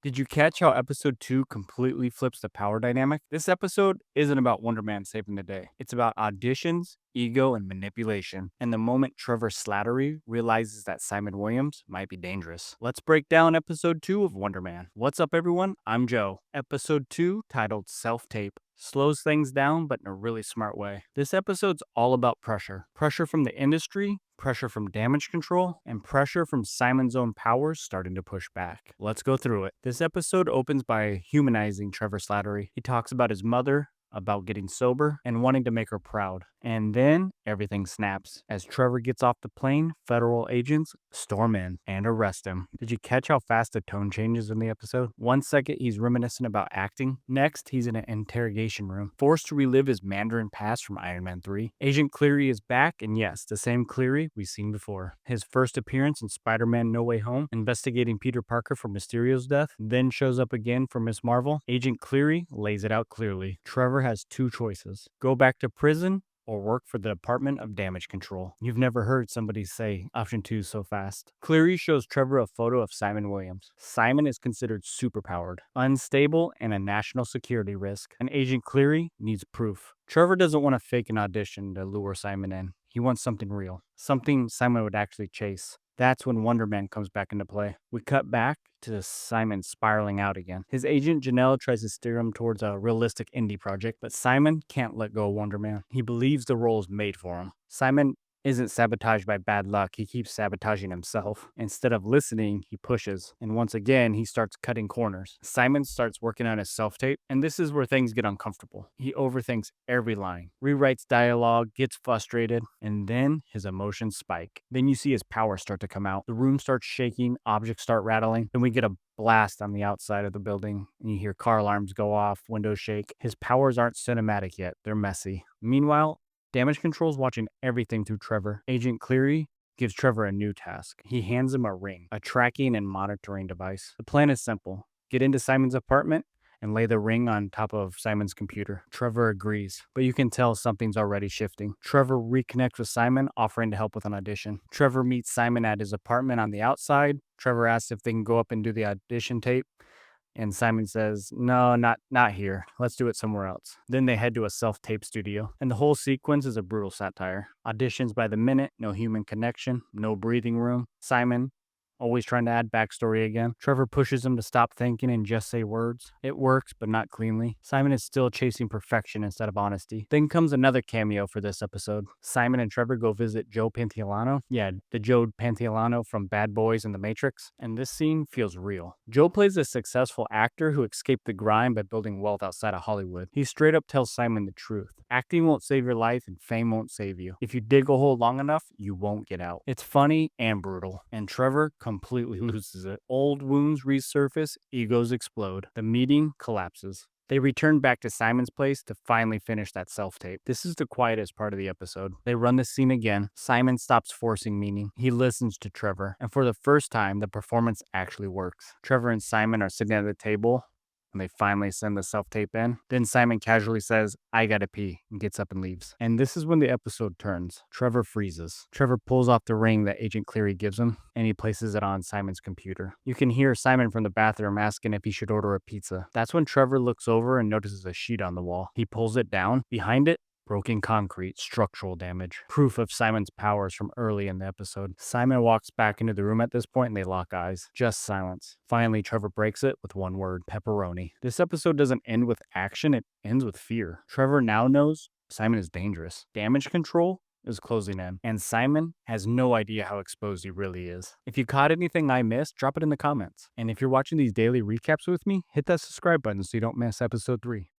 Did you catch how episode 2 completely flips the power dynamic? This episode isn't about Wonder Man saving the day. It's about auditions, ego, and manipulation. And the moment Trevor Slattery realizes that Simon Williams might be dangerous. Let's break down episode 2 of Wonder Man. What's up, everyone? I'm Joe. Episode 2, titled Self Tape, slows things down, but in a really smart way. This episode's all about pressure. Pressure from the industry, pressure from damage control, and pressure from Simon's own powers starting to push back. Let's go through it. This episode opens by humanizing Trevor Slattery. He talks about his mother, about getting sober, and wanting to make her proud. And then everything snaps. As Trevor gets off the plane, federal agents storm in and arrest him. Did you catch how fast the tone changes in the episode? 1 second, he's reminiscent about acting. Next, he's in an interrogation room, forced to relive his Mandarin past from Iron Man 3. Agent Cleary is back, and yes, the same Cleary we've seen before. His first appearance in Spider-Man No Way Home, investigating Peter Parker for Mysterio's death, then shows up again for Miss Marvel. Agent Cleary lays it out clearly. Trevor has two choices: go back to prison or work for the Department of Damage Control. You've never heard somebody say option 2 so fast. Cleary shows Trevor a photo of Simon Williams. Simon is considered superpowered, unstable, and a national security risk. And Agent Cleary needs proof. Trevor doesn't want to fake an audition to lure Simon in. He wants something real, something Simon would actually chase. That's when Wonder Man comes back into play. We cut back to Simon spiraling out again. His agent Janelle tries to steer him towards a realistic indie project, but Simon can't let go of Wonder Man. He believes the role is made for him. Simon isn't sabotaged by bad luck. He keeps sabotaging himself. Instead of listening, he pushes. And once again, he starts cutting corners. Simon starts working on his self-tape, and this is where things get uncomfortable. He overthinks every line, rewrites dialogue, gets frustrated, and then his emotions spike. Then you see his power start to come out. The room starts shaking, objects start rattling, then we get a blast on the outside of the building, and you hear car alarms go off, windows shake. His powers aren't cinematic yet, they're messy. Meanwhile, Damage Control's watching everything through Trevor. Agent Cleary gives Trevor a new task. He hands him a ring, a tracking and monitoring device. The plan is simple: get into Simon's apartment and lay the ring on top of Simon's computer. Trevor agrees, but you can tell something's already shifting. Trevor reconnects with Simon, offering to help with an audition. Trevor meets Simon at his apartment on the outside. Trevor asks if they can go up and do the audition tape, and Simon says, no, not here. Let's do it somewhere else. Then they head to a self-tape studio, and the whole sequence is a brutal satire. Auditions by the minute, no human connection, no breathing room. Simon, always trying to add backstory again. Trevor pushes him to stop thinking and just say words. It works, but not cleanly. Simon is still chasing perfection instead of honesty. Then comes another cameo for this episode. Simon and Trevor go visit Joe Pantoliano. Yeah, the Joe Pantoliano from Bad Boys and The Matrix. And this scene feels real. Joe plays a successful actor who escaped the grind by building wealth outside of Hollywood. He straight up tells Simon the truth. Acting won't save your life, and fame won't save you. If you dig a hole long enough, you won't get out. It's funny and brutal, and Trevor completely loses it. Old wounds resurface, egos explode. The meeting collapses. They return back to Simon's place to finally finish that self-tape. This is the quietest part of the episode. They run the scene again. Simon stops forcing meaning. He listens to Trevor, and for the first time, the performance actually works. Trevor and Simon are sitting at the table, and they finally send the self-tape in. Then Simon casually says, I gotta pee, and gets up and leaves. And this is when the episode turns. Trevor freezes. Trevor pulls off the ring that Agent Cleary gives him, and he places it on Simon's computer. You can hear Simon from the bathroom asking if he should order a pizza. That's when Trevor looks over and notices a sheet on the wall. He pulls it down. Behind it, broken concrete, structural damage. Proof of Simon's powers from early in the episode. Simon walks back into the room at this point and they lock eyes. Just silence. Finally, Trevor breaks it with one word: pepperoni. This episode doesn't end with action, it ends with fear. Trevor now knows Simon is dangerous. Damage control is closing in, and Simon has no idea how exposed he really is. If you caught anything I missed, drop it in the comments. And if you're watching these daily recaps with me, hit that subscribe button so you don't miss episode 3.